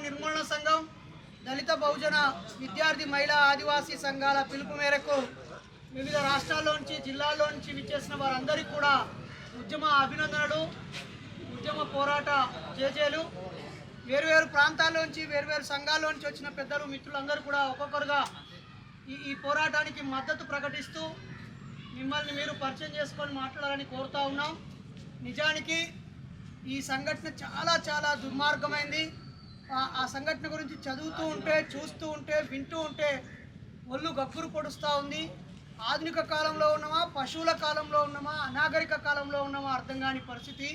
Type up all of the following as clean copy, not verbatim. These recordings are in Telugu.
నిర్మూలన సంఘం, దళిత బహుజన విద్యార్థి మహిళా ఆదివాసీ సంఘాల పిలుపు మేరకు వివిధ రాష్ట్రాల్లోంచి జిల్లాల్లోంచి విచ్చేసిన వారందరికీ కూడా ఉద్యమ అభినందనలు, ఉద్యమ పోరాట జేజేలు. వేరువేరు ప్రాంతాల్లోంచి వేరువేరు సంఘాల్లోంచి వచ్చిన పెద్దలు మిత్రులందరూ కూడా ఒక్కొక్కరుగా ఈ పోరాటానికి మద్దతు ప్రకటిస్తూ మిమ్మల్ని మీరు పరిచయం చేసుకొని మాట్లాడాలని కోరుతా ఉన్నాం. నిజానికి ఈ సంఘటన చాలా చాలా దుర్మార్గమైంది. ఆ సంఘటన గురించి చదువుతూ ఉంటే, చూస్తూ ఉంటే, వింటూ ఉంటే ఒళ్ళు గగ్గురు పొడుస్తూ ఉంది. ఆధునిక కాలంలో ఉన్నామా, పశువుల కాలంలో ఉన్నామా, అనాగరిక కాలంలో ఉన్నామా అర్థం కాని పరిస్థితి.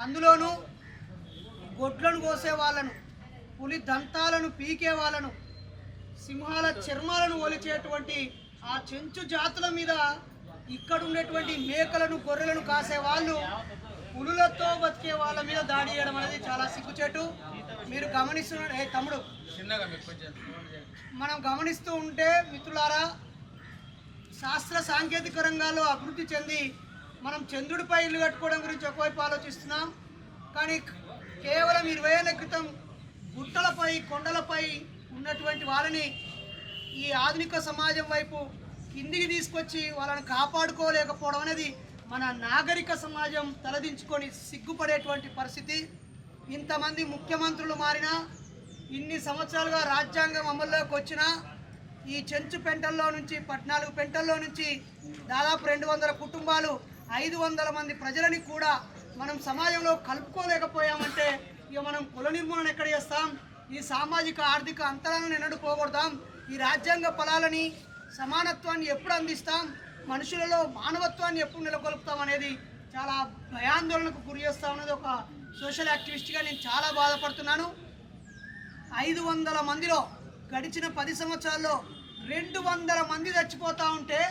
అందులోనూ గొడ్లను కోసే వాళ్ళను, పులి దంతాలను పీకే వాళ్ళను, సింహాల చర్మాలను ఒలిచేటువంటి ఆ చెంచు జాతుల మీద ఇక్కడ ఉండేటువంటి మేకలను, గొర్రెలను కాసే వాళ్ళు పులులతో బతికే వాళ్ళ మీద దాడి చేయడం అనేది చాలా సిగ్గుచేటు. మీరు గమనిస్తున్న తమ్ముడు మనం గమనిస్తూ ఉంటే మిత్రులారా, శాస్త్ర సాంకేతిక రంగాల్లో అభివృద్ధి చెంది మనం చంద్రుడిపై ఇల్లు కట్టుకోవడం గురించి ఒకవైపు ఆలోచిస్తున్నాం. కానీ కేవలం 20 ఏళ్ల క్రితం గుట్టలపై, కొండలపై ఉన్నటువంటి వాళ్ళని ఈ ఆధునిక సమాజం వైపు కిందికి తీసుకొచ్చి వాళ్ళని కాపాడుకోలేకపోవడం అనేది మన నాగరిక సమాజం తలదించుకొని సిగ్గుపడేటువంటి పరిస్థితి. ఇంతమంది ముఖ్యమంత్రులు మారినా, ఇన్ని సంవత్సరాలుగా రాజ్యాంగం అమల్లోకి వచ్చినా ఈ చెంచు పెంటల్లో నుంచి 14 పెంటల్లో నుంచి దాదాపు 200 కుటుంబాలు, 500 మంది ప్రజలని కూడా మనం సమాజంలో కలుపుకోలేకపోయామంటే ఇక మనం కుల నిర్మూలన ఎక్కడ చేస్తాం? ఈ సామాజిక ఆర్థిక అంతరాలను ఎన్నడూ పోగొడతాం? ఈ రాజ్యాంగ ఫలాలని, సమానత్వాన్ని ఎప్పుడు అందిస్తాం? మనుషులలో మానవత్వాన్ని ఎప్పుడు నెలకొల్పుతాం అనేది చాలా భయాందోళనకు గురి చేస్తాం అనేది ఒక సోషల్ యాక్టివిస్ట్గా నేను చాలా బాధపడుతున్నాను. 500 మందిలో గడిచిన 10 సంవత్సరాల్లో 200 మంది చచ్చిపోతూ ఉంటే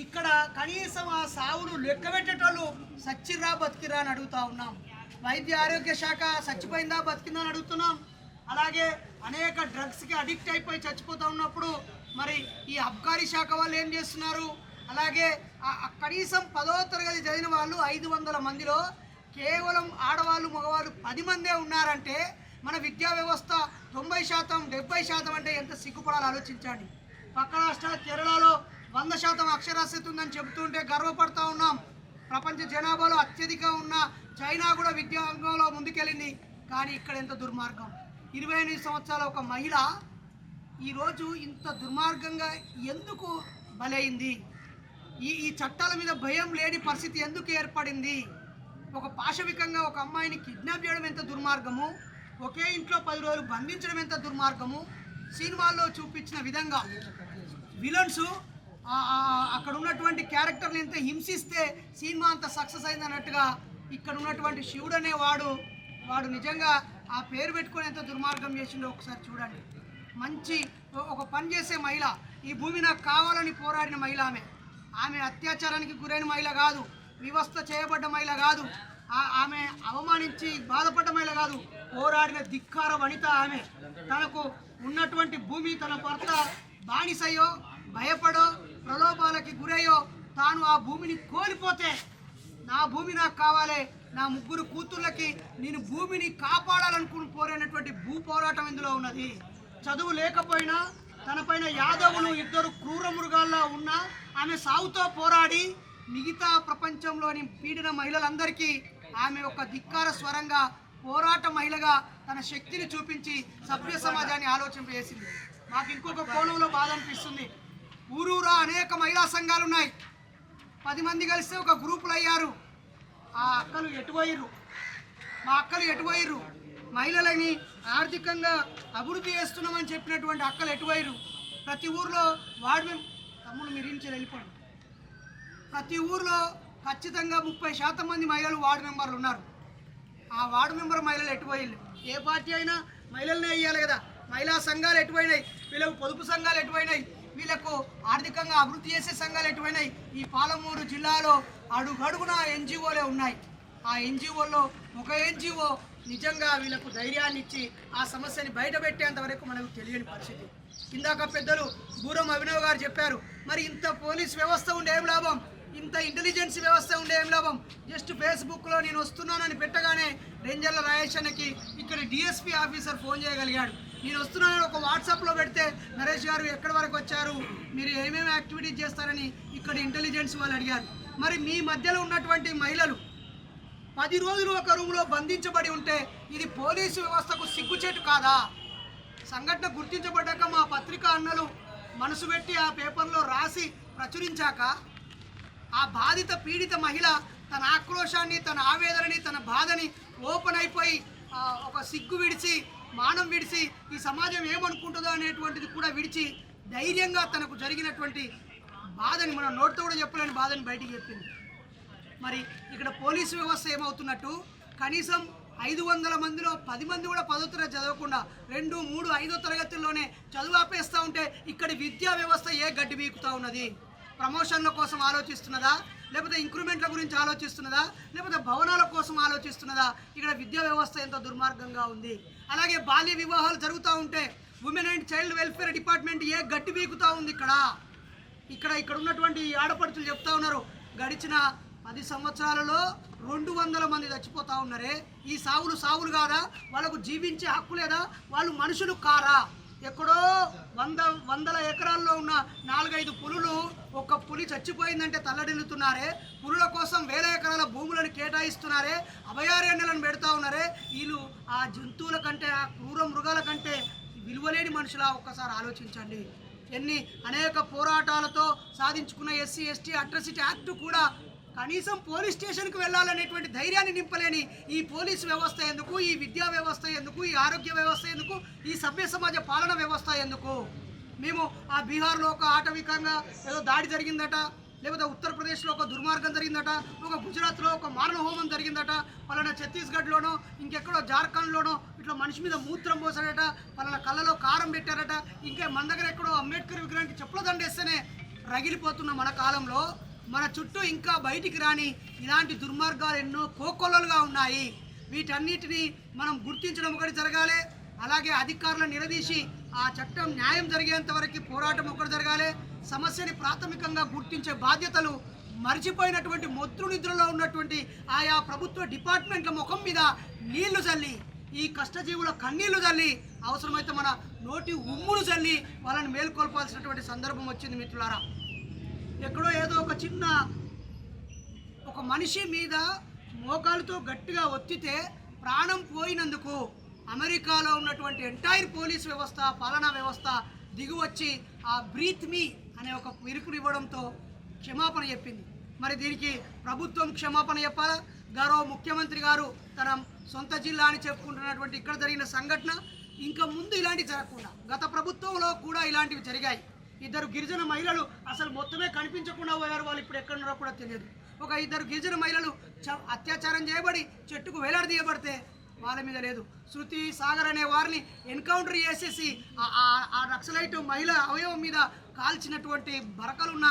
ఇక్కడ కనీసం ఆ సావును లెక్క పెట్టేటోళ్ళు సచ్చిర్రా బతికిరా అని అడుగుతూ ఉన్నాం. వైద్య ఆరోగ్య శాఖ చచ్చిపోయిందా బతికిందా అని అడుగుతున్నాం. అలాగే అనేక డ్రగ్స్కి అడిక్ట్ అయిపోయి చచ్చిపోతూ ఉన్నప్పుడు మరి ఈ అబ్కారీ శాఖ వాళ్ళు ఏం చేస్తున్నారు? అలాగే కనీసం 10వ తరగతి చదివిన వాళ్ళు 500 మందిలో కేవలం ఆడవాళ్ళు, మగవాళ్ళు 10 మందే ఉన్నారంటే మన విద్యా వ్యవస్థ 90%, 70% అంటే ఎంత సిగ్గుపడాలో ఆలోచించండి. పక్క రాష్ట్రాల కేరళలో 100% అక్షరాస్యత ఉందని చెబుతుంటే గర్వపడుతూ ఉన్నాం. ప్రపంచ జనాభాలో అత్యధిక ఉన్న చైనా కూడా విద్యా రంగంలో ముందుకెళ్ళింది. కానీ ఇక్కడ ఎంత దుర్మార్గం! 28 సంవత్సరాల ఒక మహిళ ఈరోజు ఇంత దుర్మార్గంగా ఎందుకు బలైంది? ఈ చట్టాల మీద భయం లేని పరిస్థితి ఎందుకు ఏర్పడింది? ఒక పాశవికంగా ఒక అమ్మాయిని కిడ్నాప్ చేయడం ఎంత దుర్మార్గము, ఒకే ఇంట్లో 10 రోజులు బంధించడం ఎంత దుర్మార్గము. సినిమాల్లో చూపించిన విధంగా విలన్స్ అక్కడ ఉన్నటువంటి క్యారెక్టర్ని ఎంత హింసిస్తే సినిమా అంత సక్సెస్ అయింది అన్నట్టుగా ఇక్కడ ఉన్నటువంటి శివుడు అనే వాడు నిజంగా ఆ పేరు పెట్టుకొని ఎంత దుర్మార్గం చేసిండో ఒకసారి చూడండి. మంచి ఒక పని చేసే మహిళ, ఈ భూమి నాకు కావాలని పోరాడిన మహిళ ఆమె అత్యాచారానికి గురైన మహిళ కాదు, వివస్థ చేయబడ్డ మహిళ కాదు, ఆమె అవమానించి బాధపడ్డ మహిళ కాదు, పోరాడిన ధిక్కార వనిత ఆమె. తనకు ఉన్నటువంటి భూమి తన భర్త బానిసయ్యో, భయపడో, ప్రలోభాలకి గురయ్యో తాను ఆ భూమిని కోల్పోతే నా భూమి నాకు కావాలి, నా 3 కూతుళ్ళకి నేను భూమిని కాపాడాలనుకుని పోరైనటువంటి భూ పోరాటం ఇందులో ఉన్నది. చదువు లేకపోయినా తనపైన యాదవులు 2 క్రూర మృగాల్లో ఉన్న ఆమె సావుతో పోరాడి మిగతా ప్రపంచంలోని పీడిన మహిళలందరికీ ఆమె ఒక ధిక్కార స్వరంగా, పోరాట మహిళగా తన శక్తిని చూపించి సభ్య సమాజాన్ని ఆలోచింపజేసింది. నాకు ఇంకొక కోణంలో బాధ అనిపిస్తుంది. ఊరూరా అనేక మహిళా సంఘాలు ఉన్నాయి. 10 మంది కలిస్తే ఒక గ్రూపులు అయ్యారు. ఆ అక్కలు ఎటుపోయిర్రు? మా అక్కలు ఎటుపోయిర్రు? మహిళలని ఆర్థికంగా అభివృద్ధి చేస్తున్నామని చెప్పినటువంటి అక్కలు ఎటుపోయిర్రు? ప్రతి ఊర్లో తమ్ముడు మీరు ఇంచి వెళ్ళిపోండి. ప్రతి ఊర్లో ఖచ్చితంగా 30% మంది మహిళలు వార్డు మెంబర్లు ఉన్నారు. ఆ వార్డు మెంబర్ మహిళలు ఎటుపోయిల్లు? ఏ పార్టీ అయినా మహిళలనే వేయాలి కదా. మహిళా సంఘాలు ఎటుపోయినాయి? వీళ్ళకు పొదుపు సంఘాలు ఎటుపోయినాయి? వీళ్ళకు ఆర్థికంగా అభివృద్ధి చేసే సంఘాలు ఎటుపోయినాయి? ఈ పాలమూరు జిల్లాలో అడుగడుగున ఎన్జిఓలే ఉన్నాయి. ఆ ఎన్జిఓల్లో ఒక ఎన్జిఓ నిజంగా వీళ్ళకు ధైర్యాన్ని ఇచ్చి ఆ సమస్యని బయట పెట్టేంత వరకు మనకు తెలియని పరిస్థితి. ఇందాక పెద్దలు బూరం అభినవ్ గారు చెప్పారు, మరి ఇంత పోలీస్ వ్యవస్థ ఉండే ఏం లాభం? ఇంత ఇంటెలిజెన్స్ వ్యవస్థ ఉండే ఏం లాభం? జస్ట్ ఫేస్బుక్లో నేను వస్తున్నానని పెట్టగానే రేంజర్ల రాయేష్ అన్నకి ఇక్కడ డిఎస్పీ ఆఫీసర్ ఫోన్ చేయగలిగాడు. నేను వస్తున్నానని ఒక వాట్సాప్లో పెడితే నరేష్ గారు ఎక్కడి వరకు వచ్చారు, మీరు ఏమేమి యాక్టివిటీస్ చేస్తారని ఇక్కడ ఇంటెలిజెన్స్ వాళ్ళు అడిగారు. మరి మీ మధ్యలో ఉన్నటువంటి మహిళలు 10 రోజులు ఒక రూమ్లో బంధించబడి ఉంటే ఇది పోలీసు వ్యవస్థకు సిగ్గుచేటు కాదా? సంఘటన గుర్తించబడ్డాక మా పత్రికా అన్నలు మనసు పెట్టి ఆ పేపర్లో రాసి ప్రచురించాక ఆ బాధిత పీడిత మహిళ తన ఆక్రోశాన్ని, తన ఆవేదనని, తన బాధని ఓపెన్ అయిపోయి ఒక సిగ్గు విడిచి, మానం విడిచి, ఈ సమాజం ఏమనుకుంటుందో అనేటువంటిది కూడా విడిచి ధైర్యంగా తనకు జరిగినటువంటి బాధని, మన నోటితో కూడా చెప్పలేని బాధని బయటికి చెప్పింది. మరి ఇక్కడ పోలీసు వ్యవస్థ ఏమవుతున్నట్టు? కనీసం 500 మందిలో 10 మంది కూడా 10వ తరగతి చదవకుండా 2, 3, 5వ తరగతుల్లోనే చదువు ఆపేస్తూ ఉంటే ఇక్కడి విద్యా వ్యవస్థ ఏ గడ్డి బీకుతూ ఉన్నది? ప్రమోషన్ల కోసం ఆలోచిస్తున్నదా? లేకపోతే ఇంక్రిమెంట్ల గురించి ఆలోచిస్తున్నదా? లేకపోతే భవనాల కోసం ఆలోచిస్తున్నదా? ఇక్కడ విద్యా వ్యవస్థ ఎంత దుర్మార్గంగా ఉంది. అలాగే బాల్య వివాహాలు జరుగుతూ ఉంటే women and child welfare department ఏ గడ్డి బీకుతూ ఉంది? ఇక్కడ ఉన్నటువంటి ఆడపడుచులు చెప్తా ఉన్నారు, గడిచిన 10 సంవత్సరాలలో 200 మంది చచ్చిపోతూ ఉన్నారే. ఈ సావులు కాదా? వాళ్ళకు జీవించే హక్కు లేదా? వాళ్ళు మనుషులు కారా? ఎక్కడో వందల ఎకరాల్లో ఉన్న 4-5 పులులు, ఒక పులి చచ్చిపోయిందంటే తల్లడిల్లుతున్నారే. పులుల కోసం 1000 ఎకరాల భూములను కేటాయిస్తున్నారే, అభయారణ్యాలను పెడతా ఉన్నారే. వీళ్ళు ఆ జంతువుల కంటే, ఆ క్రూర మృగాల కంటే విలువలేని మనుషులా? ఒక్కసారి ఆలోచించండి. అనేక పోరాటాలతో సాధించుకున్న ఎస్సీ ఎస్టీ అట్రాసిటీ యాక్ట్ కూడా కనీసం పోలీస్ స్టేషన్కి వెళ్ళాలనేటువంటి ధైర్యాన్ని నింపలేని ఈ పోలీసు వ్యవస్థ ఎందుకు? ఈ విద్యా వ్యవస్థ ఎందుకు? ఈ ఆరోగ్య వ్యవస్థ ఎందుకు? ఈ సభ్య సమాజ పాలన వ్యవస్థ ఎందుకు? మేము ఆ బీహార్లో ఒక ఆటవికంగా ఏదో దాడి జరిగిందట, లేకపోతే ఉత్తరప్రదేశ్లో ఒక దుర్మార్గం జరిగిందట, ఒక గుజరాత్లో ఒక మారణ హోమం జరిగిందట, పలానా ఛత్తీస్గఢ్లోనో ఇంకెక్కడో జార్ఖండ్లోనో ఇట్లా మనిషి మీద మూత్రం పోసాడట, పలానా కళ్ళలో కారం పెట్టారట, ఇంకా మన దగ్గర ఎక్కడో అంబేద్కర్ విగ్రహానికి చెప్పుల దండేస్తేనే రగిలిపోతున్న మన కాలంలో మన చుట్టూ ఇంకా బయటికి రాని ఇలాంటి దుర్మార్గాలు ఎన్నో కోకొల్లలుగా ఉన్నాయి. వీటన్నిటిని మనం గుర్తించడం ఒకటి జరగాలి. అలాగే అధికారులను నిలదీసి ఆ చట్టం న్యాయం జరిగేంత వరకు పోరాటం ఒకటి జరగాలి. సమస్యని ప్రాథమికంగా గుర్తించే బాధ్యతలు మర్చిపోయినటువంటి మొద్దు నిద్రలో ఉన్నటువంటి ఆయా ప్రభుత్వ డిపార్ట్మెంట్ల ముఖం మీద నీళ్లు చల్లి, ఈ కష్టజీవుల కన్నీళ్లు చల్లి, అవసరమైతే మన నోటి ఉమ్మును చల్లి వాళ్ళని మేల్కొల్పాల్సినటువంటి సందర్భం వచ్చింది. మిత్రులారా, ఎక్కడో ఏదో ఒక మనిషి మీద మోకాలతో గట్టిగా ఒత్తితే ప్రాణం పోయినందుకు అమెరికాలో ఉన్నటువంటి ఎంటైర్ పోలీస్ వ్యవస్థ, పాలనా వ్యవస్థ దిగువచ్చి ఆ బ్రీత్ మీ అనే ఒక విరుకునివ్వడంతో క్షమాపణ చెప్పింది. మరి దీనికి ప్రభుత్వం క్షమాపణ చెప్పాలా? గౌరవ ముఖ్యమంత్రి గారు తన సొంత జిల్లా అని చెప్పుకుంటున్నటువంటి ఇక్కడ జరిగిన సంఘటన ఇంకా ముందు ఇలాంటివి జరగకుండా, గత ప్రభుత్వంలో కూడా ఇలాంటివి జరిగాయి. 2 గిరిజన మహిళలు అసలు మొత్తమే కనిపించకుండా పోయారు. వాళ్ళు ఇప్పుడు ఎక్కడున్నారో కూడా తెలియదు. ఒక 2 గిరిజన మహిళలు అత్యాచారం చేయబడి చెట్టుకు వేలాడదీయబడితే వాళ్ళ మీద లేదు. శృతి, సాగర్ అనే వారిని ఎన్కౌంటర్ చేసేసి ఆ నక్సలైట్ మహిళ అవయవం మీద కాల్చినటువంటి బరకలున్న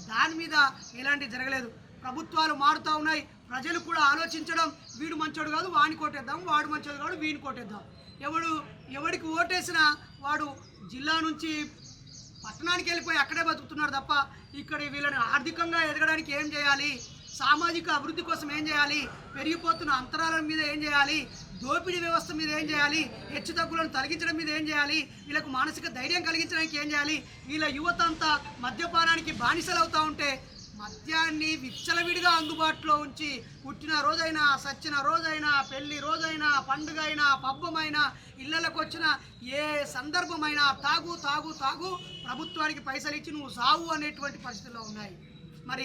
దాని మీద ఎలాంటివి జరగలేదు. ప్రభుత్వాలు మారుతూ ఉన్నాయి. ప్రజలు కూడా ఆలోచించడం, వీడు మంచోడు కాదు వాడిని కొట్టేద్దాం, వాడు మంచోడు కాదు వీడిని కొట్టేద్దాం. ఎవడికి ఓటేసినా వాడు జిల్లా నుంచి పట్టణానికి వెళ్ళిపోయి అక్కడే బతుకుతున్నారు తప్ప ఇక్కడ వీళ్ళని ఆర్థికంగా ఎదగడానికి ఏం చేయాలి, సామాజిక అభివృద్ధి కోసం ఏం చేయాలి, పెరిగిపోతున్న అంతరాల మీద ఏం చేయాలి, దోపిడీ వ్యవస్థ మీద ఏం చేయాలి, హెచ్చుతగ్గులను తొలగించడం మీద ఏం చేయాలి, వీళ్ళకు మానసిక ధైర్యం కలిగించడానికి ఏం చేయాలి, వీళ్ళ యువత అంతా మద్యపానానికి బానిసలు అవుతూ ఉంటే మద్యాన్ని విచ్చలవిడిగా అందుబాటులో ఉంచి పుట్టిన రోజైనా, సచ్చిన రోజైనా, పెళ్లి రోజైనా, పండుగ అయినా, పబ్బమైనా, ఇళ్లకు వచ్చిన ఏ సందర్భమైనా తాగు తాగు తాగు, ప్రభుత్వానికి పైసలు ఇచ్చి నువ్వు సావు అనేటువంటి పరిస్థితుల్లో ఉన్నాయి. మరి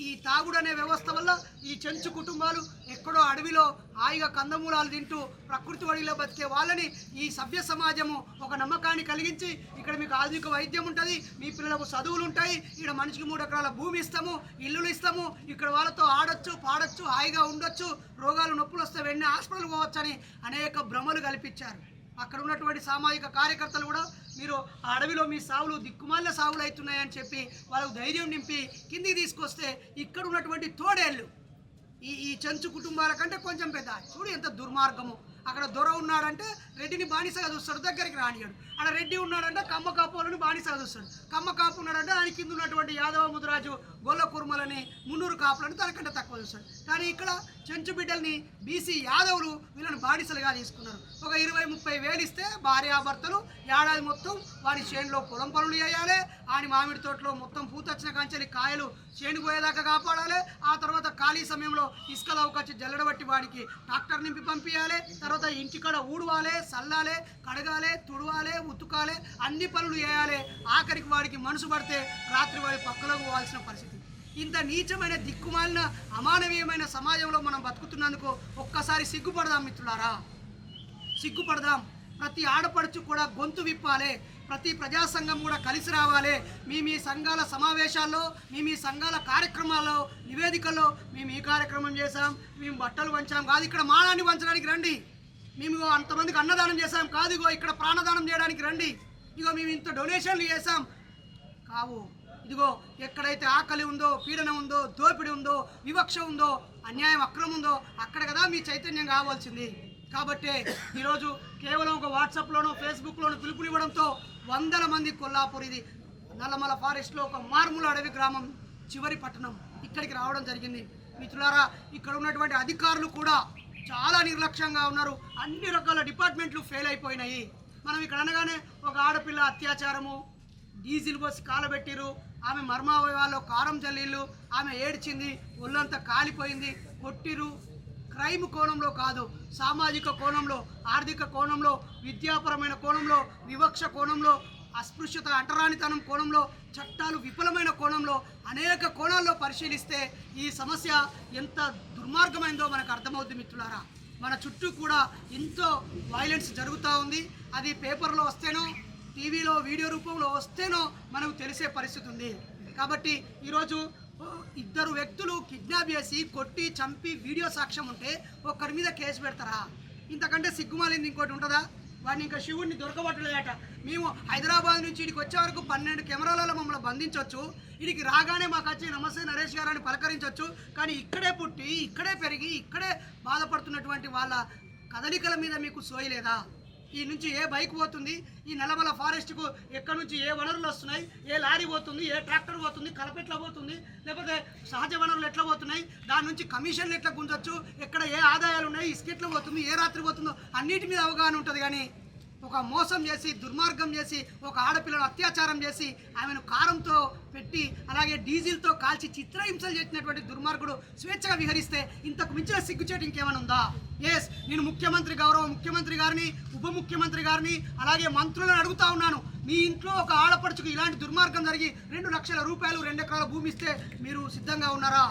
ఈ తాగుడు అనే వ్యవస్థ వల్ల ఈ చెంచు కుటుంబాలు ఎక్కడో అడవిలో హాయిగా కందమూలాలు తింటూ ప్రకృతి వడిలో బతికే వాళ్ళని ఈ సభ్య సమాజము ఒక నమ్మకాన్ని కలిగించి, ఇక్కడ మీకు ఆధునిక వైద్యం ఉంటుంది, మీ పిల్లలకు చదువులు ఉంటాయి, ఇక్కడ మనిషికి 3 ఎకరాల భూమి ఇస్తాము, ఇల్లులు ఇస్తాము, ఇక్కడ వాళ్ళతో ఆడొచ్చు, పాడొచ్చు, హాయిగా ఉండొచ్చు, రోగాలు నొప్పులు వస్తే వెంటనే హాస్పిటల్ పోవచ్చు అని అనేక భ్రమలు కల్పించారు. అక్కడ ఉన్నటువంటి సామాజిక కార్యకర్తలు కూడా మీరు ఆ అడవిలో మీ సావులు దిక్కుమాలిన సావులు అవుతున్నాయని చెప్పి వాళ్ళకు ధైర్యం నింపి కిందికి తీసుకొస్తే ఇక్కడ ఉన్నటువంటి తోడేళ్ళు ఈ చెంచు కుటుంబాల కంటే కొంచెం పెద్ద, చూడు ఎంత దుర్మార్గము. అక్కడ దొర ఉన్నాడంటే రెడ్డిని బానిసగా చూస్తాడు, దగ్గరికి రానియాడు. అక్కడ రెడ్డి ఉన్నాడంటే కమ్మ కాపులను బానిసగా చూస్తాడు, కమ్మ కాపు ఉన్నాడంటే ఆయన కింద ఉన్నటువంటి యాదవ ముదిరాజు గొల్ల కుర్మలని మున్నూరు కాపులను తనకంటే తక్కువ చూస్తాడు. కానీ ఇక్కడ చెంచు బిడ్డల్ని బీసీ యాదవులు వీళ్ళని బానిసలుగా తీసుకున్నారు. ఒక 20-30 వేలు ఇస్తే భార్యాభర్తలు ఏడాది మొత్తం వాడి చేనులో పొలం పనులు చేయాలి, ఆయన మామిడి తోటలో మొత్తం పూతొచ్చిన కంచెలి కాయలు చేను పోయేదాకా కాపాడాలి. ఆ తర్వాత ఖాళీ సమయంలో ఇసుక దవకొచ్చి జల్లడబట్టి వాడికి ట్రాక్టర్ నింపి పంపించాలి. తర్వాత ఇంటికాడ ఊడవాలి, చల్లాలి, కడగాలి, తుడవాలి, ఉతుకాలి, అన్ని పనులు చేయాలి. ఆఖరికి వాడికి మనసు పడితే రాత్రి వాడి పక్కలోకి పోవాల్సిన పరిస్థితి. ఇంత నీచమైన దిక్కుమాలిన అమానవీయమైన సమాజంలో మనం బతుకుతున్నందుకు ఒక్కసారి సిగ్గుపడదాం మిత్రులారా, సిగ్గుపడదాం. ప్రతి ఆడపడుచు కూడా గొంతు విప్పాలి, ప్రతి ప్రజా సంఘం కూడా కలిసి రావాలి. మీ సంఘాల సమావేశాల్లో, మీ సంఘాల కార్యక్రమాల్లో, నివేదికల్లో మేము ఈ కార్యక్రమం చేశాం, మేము బట్టలు వంచాం కాదు, ఇక్కడ మానాన్ని వంచడానికి రండి. మేము అంతమందికి అన్నదానం చేశాం కాదు, ఇగో ఇక్కడ ప్రాణదానం చేయడానికి రండి. ఇగో మేము ఇంత డొనేషన్లు చేశాం కావు, ఇదిగో ఎక్కడైతే ఆకలి ఉందో, పీడన ఉందో, దోపిడి ఉందో, వివక్ష ఉందో, అన్యాయం అక్రమం ఉందో అక్కడ కదా మీ చైతన్యం కావాల్సింది. కాబట్టి ఈరోజు కేవలం ఒక వాట్సాప్లోనో ఫేస్బుక్లోనో పిలుపునివ్వడంతో వందల మంది కొల్లాపూర్, ఇది నల్లమల ఫారెస్ట్లో ఒక మార్మూల అడవి గ్రామం చివరి పట్టణం, ఇక్కడికి రావడం జరిగింది. మిత్రులారా, ఇక్కడ ఉన్నటువంటి అధికారులు కూడా చాలా నిర్లక్ష్యంగా ఉన్నారు. అన్ని రకాల డిపార్ట్మెంట్లు ఫెయిల్ అయిపోయినాయి. మనం ఇక్కడ అనగానే ఒక ఆడపిల్ల అత్యాచారము, డీజిల్ పోసి కాలబెట్టిరు, ఆమె మర్మావయవాల్లో కారం జల్లీళ్ళు, ఆమె ఏడ్చింది, ఒళ్ళంతా కాలిపోయింది, కొట్టిరు. క్రైమ్ కోణంలో కాదు, సామాజిక కోణంలో, ఆర్థిక కోణంలో, విద్యాపరమైన కోణంలో, వివక్ష కోణంలో, అస్పృశ్యత అంటరానితనం కోణంలో, చట్టాలు విఫలమైన కోణంలో, అనేక కోణాల్లో పరిశీలిస్తే ఈ సమస్య ఎంత దుర్మార్గమైందో మనకు అర్థమవుతుంది మిత్రులారా. మన చుట్టూ కూడా ఎంతో వైలెన్స్ జరుగుతూ ఉంది. అది పేపర్లో వస్తేనో, టీవీలో వీడియో రూపంలో వస్తేనో మనకు తెలిసే పరిస్థితి ఉంది. కాబట్టి ఈరోజు 2 వ్యక్తులు కిడ్నాప్ చేసి కొట్టి చంపి వీడియో సాక్ష్యం ఉంటే ఒక్కరి మీద కేసు పెడతారా? ఇంతకంటే సిగ్గుమాలింది ఇంకోటి ఉంటుందా? వాడిని ఇంకా శివుడిని దొరకబట్టలేదట. మేము హైదరాబాద్ నుంచి ఇడికి వచ్చే వరకు 12 కెమెరాలలో మమ్మల్ని బంధించవచ్చు, ఇడికి రాగానే మాకు వచ్చి నమస్తే నరేష్ గారు అని పలకరించవచ్చు. కానీ ఇక్కడే పుట్టి, ఇక్కడే పెరిగి, ఇక్కడే బాధపడుతున్నటువంటి వాళ్ళ కదలికల మీద మీకు సోయలేదా? ఈ నుంచి ఏ బైక్ పోతుంది, ఈ నల్లమల ఫారెస్ట్కు ఎక్కడి నుంచి ఏ వనరులు వస్తున్నాయి, ఏ లారీ పోతుంది, ఏ ట్రాక్టర్ పోతుంది, కలప ఎట్లా పోతుంది, లేకపోతే సహజ వనరులు ఎట్లా పోతున్నాయి, దాని నుంచి కమిషన్లు ఎట్లా గుంజొచ్చు, ఎక్కడ ఏ ఆదాయాలు ఉన్నాయి, ఇసుక ఎట్లా పోతుంది, ఏ రాత్రి పోతుందో అన్నిటి మీద అవగాహన ఉంటుంది. కానీ ఒక మోసం చేసి, దుర్మార్గం చేసి, ఒక ఆడపిల్లను అత్యాచారం చేసి, ఆమెను కారంతో పెట్టి అలాగే డీజిల్తో కాల్చి చిత్రహింసలు చేసినటువంటి దుర్మార్గుడు స్వేచ్ఛగా విహరిస్తే ఇంతకు మించిన సిగ్గుచేటు ఇంకేమైనా ఉందా? ఎస్, నేను గౌరవ ముఖ్యమంత్రి గారిని, ఉప ముఖ్యమంత్రి గారిని, అలాగే మంత్రులను అడుగుతా ఉన్నాను. మీ ఇంట్లో ఒక ఆడపడుచుకు ఇలాంటి దుర్మార్గం జరిగి 2 లక్షల రూపాయలు 2 ఎకరాల భూమి ఇస్తే మీరు సిద్ధంగా ఉన్నారా?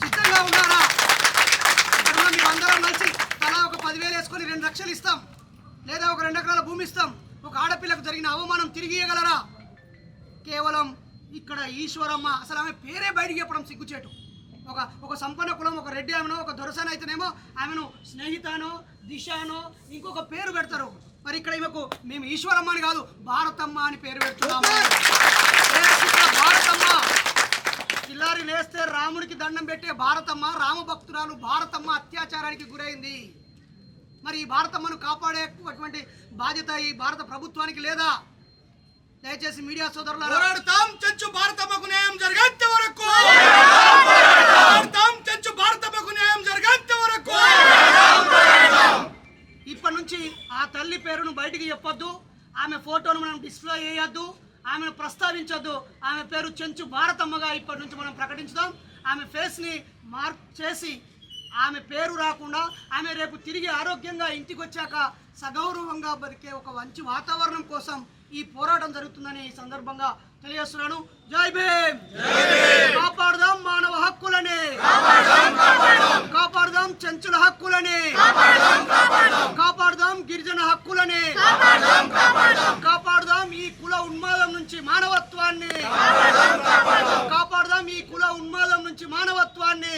సిద్ధంగా ఉన్నారా? మీరు అందరం కలిసి తలా ఒక 10,000 వేసుకొని 2 లక్షలు ఇస్తాం, లేదా ఒక 2 ఎకరాల భూమి ఇస్తాం. ఒక ఆడపిల్లకు జరిగిన అవమానం తిరిగి ఇవ్వగలరా? కేవలం ఇక్కడ ఈశ్వరమ్మ, అసలు ఆమె పేరే బయటికి చెప్పడం సిగ్గుచేటు. ఒక సంపన్న కులం, ఒక రెడ్డి ఆమెనో, ఒక దొరసన అయితేనేమో ఆమెను స్నేహితానో, దిశానో ఇంకొక పేరు పెడతారు. మరి ఇక్కడ ఈమెకు మేము ఈశ్వరమ్మ అని కాదు, భారతమ్మ అని పేరు పెడుతున్నాము. భారతమ్మ, కిల్లారి లేస్తే రాముడికి దండం పెట్టే భారతమ్మ, రామభక్తురాలు భారతమ్మ అత్యాచారానికి గురైంది. మరి ఈ భారతమ్మను కాపాడేటువంటి బాధ్యత ఈ భారత ప్రభుత్వానికి లేదా? దయచేసి మీడియా సోదరులారా, పోరాడతాం, చెంచు భారతమ్మకు న్యాయం జరిగేంత వరకు. చెంచు భారతమ్మకు న్యాయం జరిగేంత వరకు. ఇప్పటి నుంచి ఆ తల్లి పేరును బయటికి చెప్పొద్దు, ఆమె ఫోటోను మనం డిస్ప్లే చేయొద్దు, ఆమెను ప్రస్తావించొద్దు. ఆమె పేరు చెంచు భారతమ్మగా ఇప్పటి నుంచి మనం ప్రకటించుదాం. ఆమె ఫేస్ని మార్క్ చేసి ఆమె పేరు రాకుండా, ఆమె రేపు తిరిగి ఆరోగ్యంగా ఇంటికి వచ్చాక సగౌరవంగా బతికే ఒక మంచి వాతావరణం కోసం ఈ పోరాటం జరుగుతుందని ఈ సందర్భంగా తెలియజేస్తున్నాను. జై భీమ్. కాపాడదాం మానవ హక్కులని, కాపాడదాం చెంచుల హక్కులని, కాపాడదాం గిరిజన హక్కులని, కాపాడదాం ఈ కుల ఉన్మాదం నుంచి మానవత్వాన్ని, కాపాడదాం ఈ కుల ఉన్మాదం నుంచి మానవత్వాన్ని.